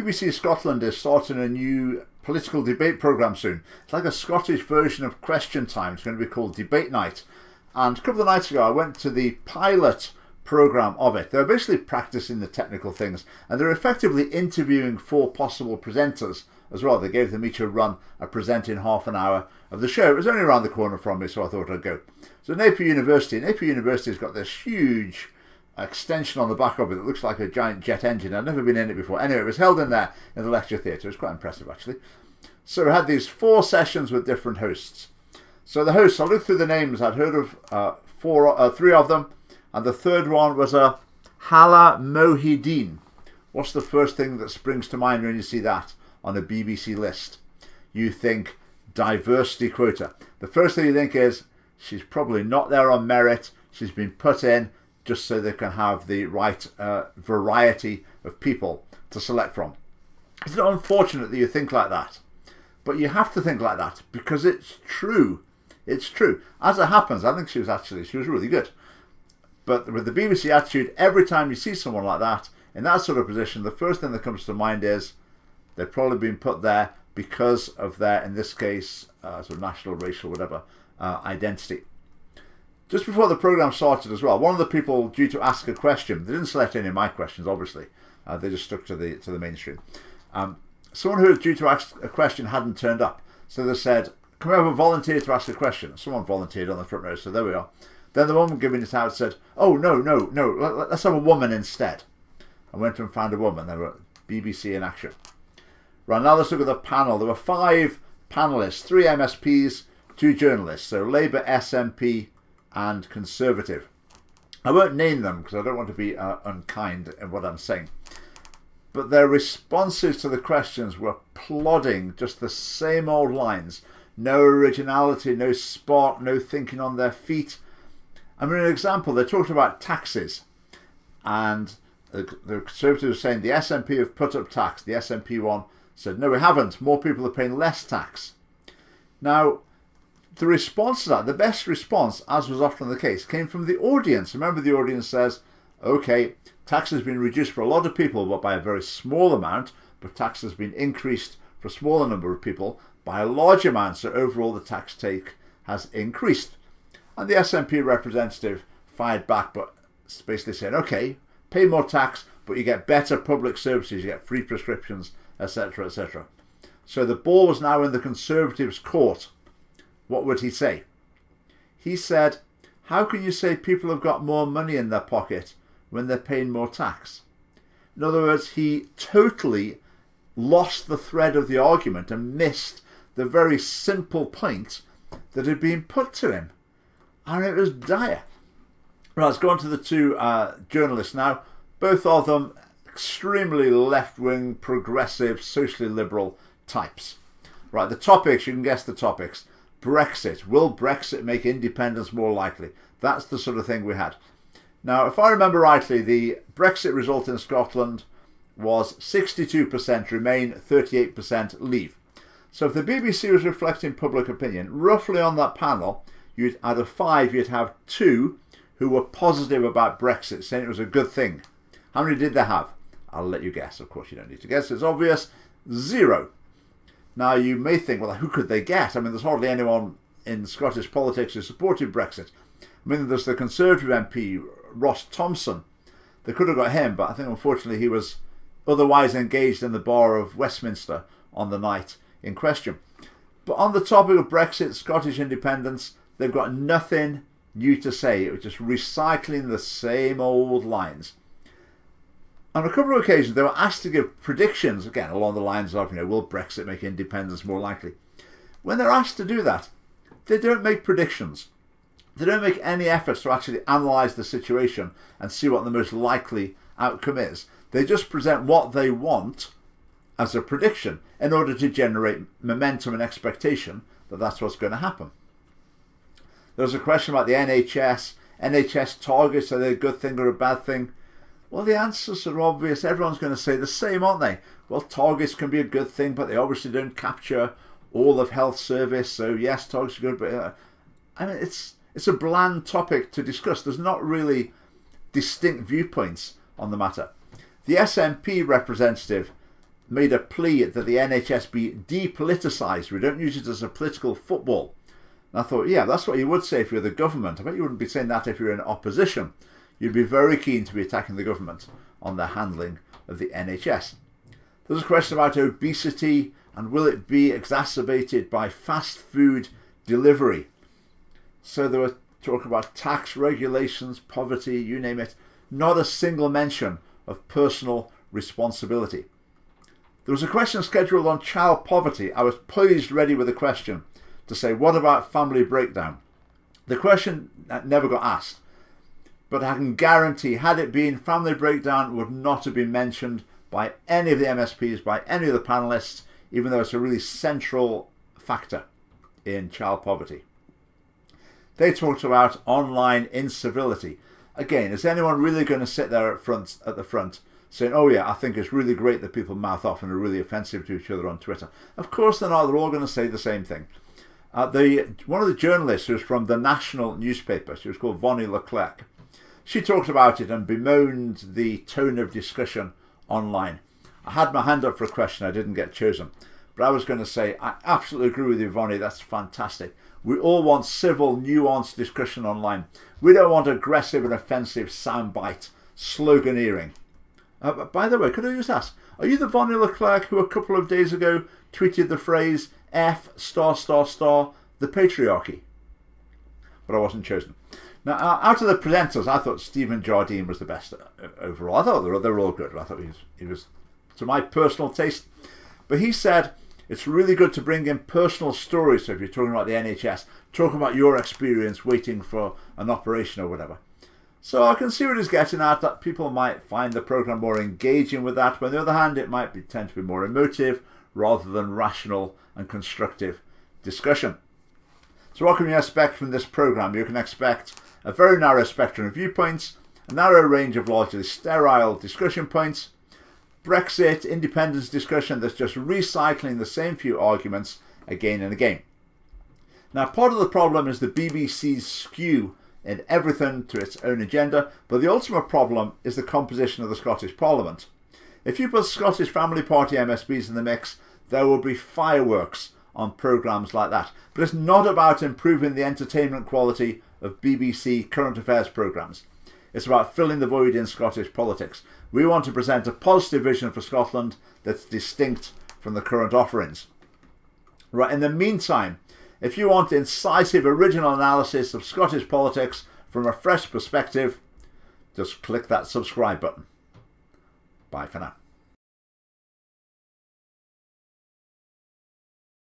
BBC Scotland is starting a new political debate programme soon. It's like a Scottish version of Question Time. It's going to be called Debate Night. And a couple of nights ago I went to the pilot programme of it. They're basically practicing the technical things, and they're effectively interviewing 4 possible presenters as well. They gave them each a run at presenting half an hour of the show. It was only around the corner from me, so I thought I'd go. So Napier University. Napier University has got this huge extension on the back of it that looks like a giant jet engine. I've never been in it before. Anyway, it was held in there in the lecture theatre. It was quite impressive, actually. So we had these 4 sessions with different hosts. So the hosts, I looked through the names. I'd heard of 3 of them, and the third one was a Hala Mohideen. What's the first thing that springs to mind when you see that on a BBC list? You think diversity quota. The first thing you think is she's probably not there on merit. She's been put in just so they can have the right variety of people to select from. It's not unfortunate that you think like that, but you have to think like that because it's true. It's true. As it happens, I think she was really good. But with the BBC attitude, every time you see someone like that, in that sort of position, the first thing that comes to mind is they've probably been put there because of their, in this case, sort of national, racial, whatever, identity. Just before the programme started as well, one of the people due to ask a question, they didn't select any of my questions, obviously. They just stuck to the mainstream. Someone who was due to ask a question hadn't turned up. So they said, can we have a volunteer to ask a question? Someone volunteered on the front row, so there we are. Then the woman giving it out said, oh, no, let's have a woman instead. I went and found a woman. They were BBC in action. Right, now let's look at the panel. There were 5 panellists, 3 MSPs, 2 journalists. So Labour, SNP and Conservative. I won't name them because I don't want to be unkind in what I'm saying. But their responses to the questions were plodding, just the same old lines. No originality, no spark, no thinking on their feet. I mean, an example, they talked about taxes. And the Conservatives were saying the SNP have put up tax. The SNP one said, no, we haven't. More people are paying less tax. Now, the response to that, the best response, as was often the case, came from the audience. Remember, the audience says, okay, tax has been reduced for a lot of people, but by a very small amount, but tax has been increased for a smaller number of people by a large amount, so overall the tax take has increased. And the SNP representative fired back, but basically saying, okay, pay more tax, but you get better public services, you get free prescriptions, etc., etc. So the ball was now in the Conservatives' court. What would he say? He said, how can you say people have got more money in their pocket when they're paying more tax? In other words, he totally lost the thread of the argument and missed the very simple point that had been put to him. And it was dire. Right, let's go on to the 2 journalists now. Both of them extremely left-wing, progressive, socially liberal types. Right, the topics, you can guess the topics. Brexit. Will Brexit make independence more likely? That's the sort of thing we had. Now, if I remember rightly, the Brexit result in Scotland was 62% Remain, 38% Leave. So if the BBC was reflecting public opinion, roughly on that panel, you'd out of 5, you'd have 2 who were positive about Brexit, saying it was a good thing. How many did they have? I'll let you guess. Of course, you don't need to guess. It's obvious. 0. Now, you may think, well, who could they get? I mean, there's hardly anyone in Scottish politics who supported Brexit. I mean, there's the Conservative MP, Ross Thompson. They could have got him, but I think, unfortunately, he was otherwise engaged in the bar of Westminster on the night in question. But on the topic of Brexit, Scottish independence, they've got nothing new to say. It was just recycling the same old lines. On a couple of occasions, they were asked to give predictions, again, along the lines of, will Brexit make independence more likely? When they're asked to do that, they don't make predictions. They don't make any efforts to actually analyse the situation and see what the most likely outcome is. They just present what they want as a prediction in order to generate momentum and expectation that that's what's going to happen. There was a question about the NHS. NHS targets, are they a good thing or a bad thing? Well, the answers are obvious. Everyone's going to say the same, aren't they? Well, targets can be a good thing, but they obviously don't capture all of health service. So yes, targets are good, but I mean, it's a bland topic to discuss. There's not really distinct viewpoints on the matter. The SNP representative made a plea that the NHS be depoliticised. We don't use it as a political football. And I thought, yeah, that's what you would say if you're the government. I bet you wouldn't be saying that if you're in opposition. You'd be very keen to be attacking the government on the handling of the NHS. There's a question about obesity and will it be exacerbated by fast food delivery. So they were talking about tax, regulations, poverty, you name it. Not a single mention of personal responsibility. There was a question scheduled on child poverty. I was poised ready with a question to say, what about family breakdown? The question never got asked, but I can guarantee, had it been, family breakdown would not have been mentioned by any of the MSPs, by any of the panellists, even though it's a really central factor in child poverty. They talked about online incivility. Again, is anyone really going to sit there at the front saying, oh yeah, I think it's really great that people mouth off and are really offensive to each other on Twitter? Of course they're not. They're all going to say the same thing. One of the journalists who was from the national newspaper, she was called Vonnie Leclerc, she talked about it and bemoaned the tone of discussion online. I had my hand up for a question, I didn't get chosen. But I was going to say, I absolutely agree with you, Vonnie, that's fantastic. We all want civil, nuanced discussion online. We don't want aggressive and offensive soundbite sloganeering. By the way, could I just ask, are you the Vonnie Leclerc who a couple of days ago tweeted the phrase F*** the patriarchy? But I wasn't chosen. Now, out of the presenters, I thought Stephen Jardine was the best overall. I thought they were all good. I thought he was, to my personal taste. But he said, it's really good to bring in personal stories. So if you're talking about the NHS, talking about your experience waiting for an operation or whatever. So I can see what he's getting at, that people might find the programme more engaging with that. But on the other hand, it might tend to be more emotive rather than rational and constructive discussion. So what can you expect from this programme? You can expect a very narrow spectrum of viewpoints, a narrow range of largely sterile discussion points, Brexit, independence discussion that's just recycling the same few arguments again and again. Now, part of the problem is the BBC's skew in everything to its own agenda, but the ultimate problem is the composition of the Scottish Parliament. If you put Scottish Family Party MSPs in the mix, there will be fireworks on programmes like that. But it's not about improving the entertainment quality of BBC current affairs programmes. It's about filling the void in Scottish politics. We want to present a positive vision for Scotland that's distinct from the current offerings. Right, in the meantime, if you want incisive, original analysis of Scottish politics from a fresh perspective, just click that subscribe button. Bye for now.